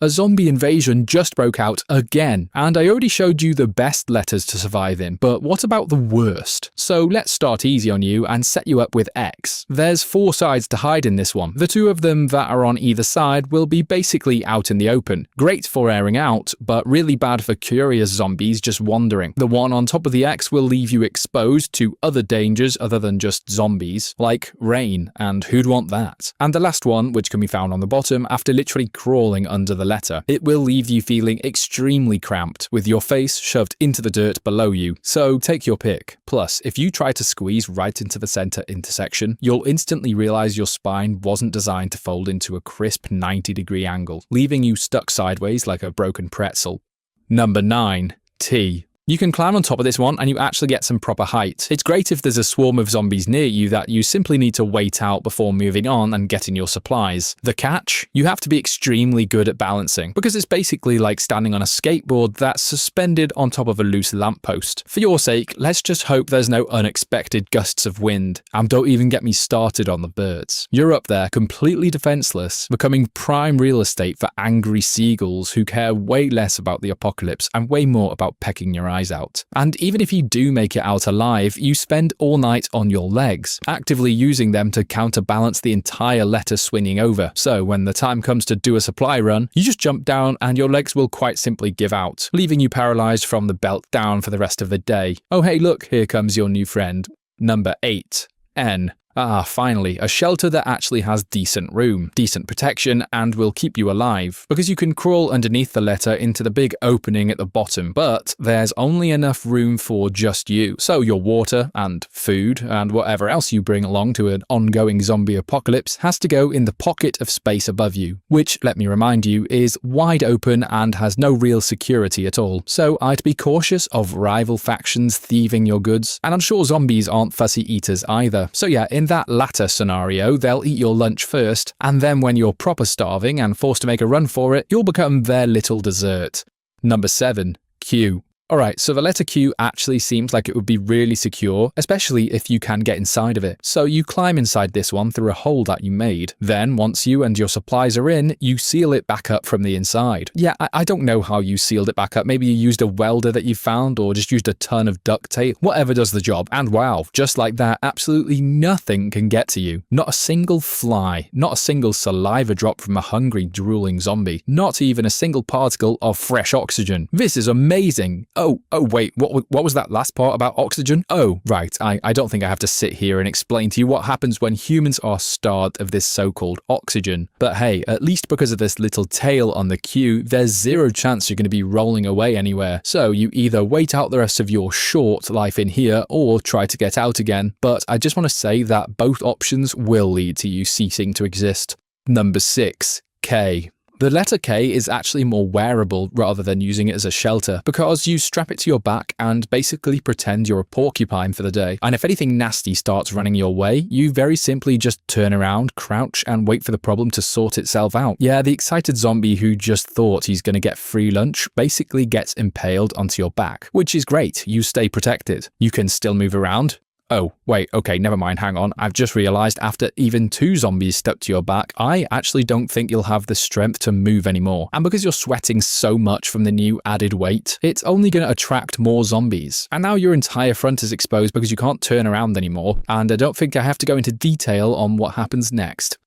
A zombie invasion just broke out again, and I already showed you the best letters to survive in, but what about the worst? So let's start easy on you and set you up with X. There's 4 sides to hide in this one. The 2 of them that are on either side will be basically out in the open. Great for airing out, but really bad for curious zombies just wandering. The one on top of the X will leave you exposed to other dangers other than just zombies, like rain, and who'd want that? And the last one, which can be found on the bottom, after literally crawling under the letter, it will leave you feeling extremely cramped, with your face shoved into the dirt below you, so take your pick. Plus, if you try to squeeze right into the center intersection, you'll instantly realize your spine wasn't designed to fold into a crisp 90-degree angle, leaving you stuck sideways like a broken pretzel. Number 9. T. You can climb on top of this one and you actually get some proper height. It's great if there's a swarm of zombies near you that you simply need to wait out before moving on and getting your supplies. The catch? You have to be extremely good at balancing, because it's basically like standing on a skateboard that's suspended on top of a loose lamppost. For your sake, let's just hope there's no unexpected gusts of wind. And don't even get me started on the birds. You're up there completely defenseless, becoming prime real estate for angry seagulls who care way less about the apocalypse and way more about pecking your eyes out. And even if you do make it out alive, you spend all night on your legs, actively using them to counterbalance the entire letter swinging over. So when the time comes to do a supply run, you just jump down and your legs will quite simply give out, leaving you paralyzed from the belt down for the rest of the day. Oh hey look, here comes your new friend. Number 8. N. Ah, finally, a shelter that actually has decent room, decent protection, and will keep you alive, because you can crawl underneath the letter into the big opening at the bottom, but there's only enough room for just you. So your water and food and whatever else you bring along to an ongoing zombie apocalypse has to go in the pocket of space above you, which, let me remind you, is wide open and has no real security at all. So I'd be cautious of rival factions thieving your goods, and I'm sure zombies aren't fussy eaters either. So yeah, in that latter scenario, they'll eat your lunch first, and then when you're proper starving and forced to make a run for it, you'll become their little dessert. Number 7. Q. Alright, so the letter Q actually seems like it would be really secure, especially if you can get inside of it. So you climb inside this one through a hole that you made. Then, once you and your supplies are in, you seal it back up from the inside. Yeah, I don't know how you sealed it back up. Maybe you used a welder that you found, or just used a ton of duct tape. Whatever does the job. And wow, just like that, absolutely nothing can get to you. Not a single fly, not a single saliva drop from a hungry, drooling zombie, not even a single particle of fresh oxygen. This is amazing. Oh wait, what was that last part about oxygen? Oh, right, I don't think I have to sit here and explain to you what happens when humans are starved of this so-called oxygen. But hey, at least because of this little tail on the Q, there's zero chance you're going to be rolling away anywhere. So you either wait out the rest of your short life in here or try to get out again. But I just want to say that both options will lead to you ceasing to exist. Number 6. K. The letter K is actually more wearable rather than using it as a shelter, because you strap it to your back and basically pretend you're a porcupine for the day. And if anything nasty starts running your way, you very simply just turn around, crouch, and wait for the problem to sort itself out. Yeah, the excited zombie who just thought he's going to get free lunch basically gets impaled onto your back, which is great. You stay protected. You can still move around. Oh, wait, okay, never mind, hang on. I've just realized after even 2 zombies stuck to your back, I actually don't think you'll have the strength to move anymore. And because you're sweating so much from the new added weight, it's only going to attract more zombies. And now your entire front is exposed because you can't turn around anymore. And I don't think I have to go into detail on what happens next.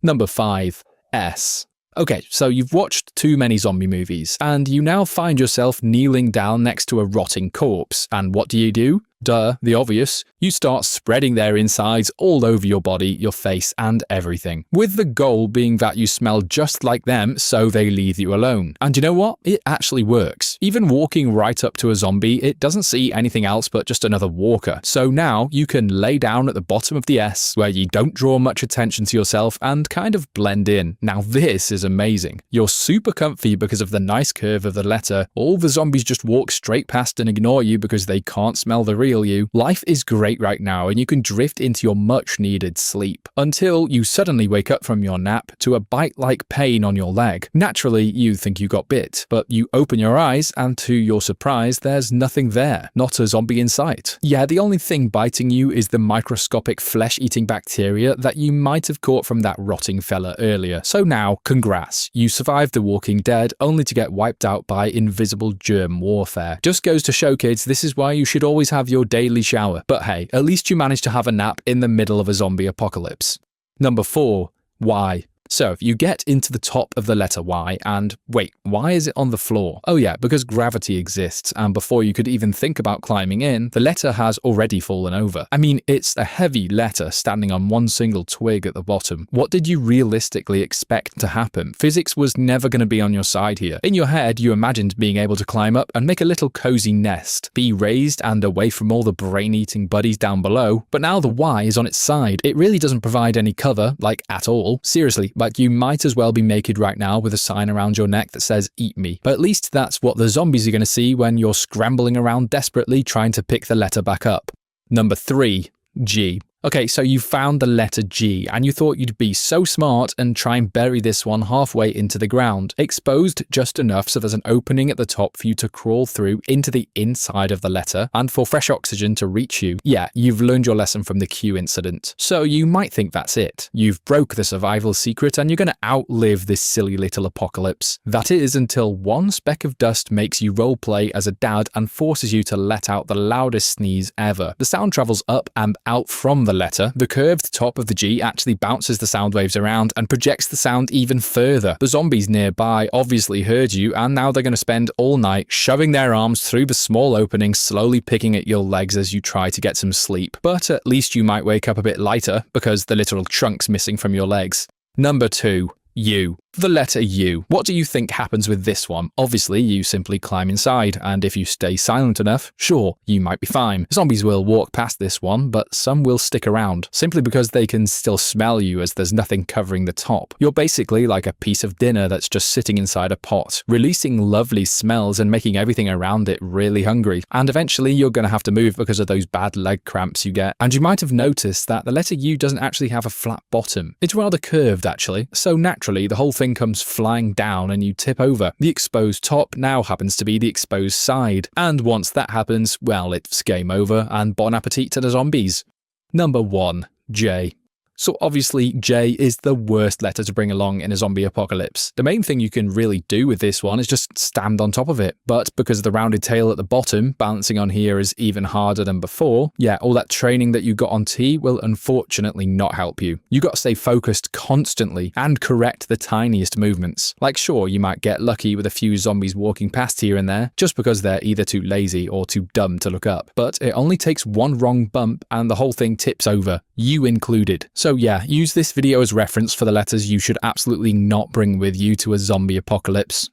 Number 5. S. Okay, so you've watched too many zombie movies, and you now find yourself kneeling down next to a rotting corpse. And what do? Duh, the obvious. You start spreading their insides all over your body, your face, and everything. With the goal being that you smell just like them, so they leave you alone. And you know what? It actually works. Even walking right up to a zombie, it doesn't see anything else but just another walker. So now you can lay down at the bottom of the S, where you don't draw much attention to yourself and kind of blend in. Now this is amazing. You're super comfy because of the nice curve of the letter. All the zombies just walk straight past and ignore you because they can't smell the real real, you. Life is great right now and you can drift into your much needed sleep until you suddenly wake up from your nap to a bite-like pain on your leg. Naturally, you think you got bit, but you open your eyes and to your surprise, there's nothing there. Not a zombie in sight. Yeah, the only thing biting you is the microscopic flesh-eating bacteria that you might have caught from that rotting fella earlier. So now, congrats. You survived The Walking Dead only to get wiped out by invisible germ warfare. Just goes to show, kids, this is why you should always have your daily shower. But hey, at least you managed to have a nap in the middle of a zombie apocalypse. Number 4. Why? So if you get into the top of the letter Y and wait, why is it on the floor? Oh yeah, because gravity exists, and before you could even think about climbing in, the letter has already fallen over. I mean, it's a heavy letter standing on one single twig at the bottom. What did you realistically expect to happen? Physics was never going to be on your side here. In your head, you imagined being able to climb up and make a little cozy nest, be raised and away from all the brain-eating buddies down below, but now the Y is on its side. It really doesn't provide any cover, like at all. Seriously, like you might as well be naked right now with a sign around your neck that says "Eat me." But at least that's what the zombies are going to see when you're scrambling around desperately trying to pick the letter back up. Number 3. G. Okay, so you found the letter G, and you thought you'd be so smart and try and bury this one halfway into the ground, exposed just enough so there's an opening at the top for you to crawl through into the inside of the letter, and for fresh oxygen to reach you. Yeah, you've learned your lesson from the Q incident. So you might think that's it. You've broke the survival secret and you're going to outlive this silly little apocalypse. That is until one speck of dust makes you roleplay as a dad and forces you to let out the loudest sneeze ever. The sound travels up and out from the letter. The curved top of the G actually bounces the sound waves around and projects the sound even further. The zombies nearby obviously heard you, and now they're going to spend all night shoving their arms through the small opening, slowly picking at your legs as you try to get some sleep. But at least you might wake up a bit lighter because the literal chunk's missing from your legs. Number 2. U. The letter U. What do you think happens with this one? Obviously, you simply climb inside, and if you stay silent enough, sure, you might be fine. Zombies will walk past this one, but some will stick around, simply because they can still smell you as there's nothing covering the top. You're basically like a piece of dinner that's just sitting inside a pot, releasing lovely smells and making everything around it really hungry. And eventually, you're going to have to move because of those bad leg cramps you get. And you might have noticed that the letter U doesn't actually have a flat bottom. It's rather curved, actually, so naturally, the whole thing comes flying down and you tip over. The exposed top now happens to be the exposed side, and once that happens, well, it's game over and bon appetit to the zombies. Number 1. J. So obviously, J is the worst letter to bring along in a zombie apocalypse. The main thing you can really do with this one is just stand on top of it. But because of the rounded tail at the bottom, balancing on here is even harder than before. Yeah, all that training that you got on T will unfortunately not help you. You got to stay focused constantly and correct the tiniest movements. Like sure, you might get lucky with a few zombies walking past here and there, just because they're either too lazy or too dumb to look up. But it only takes one wrong bump and the whole thing tips over, you included. So yeah, use this video as reference for the letters you should absolutely not bring with you to a zombie apocalypse.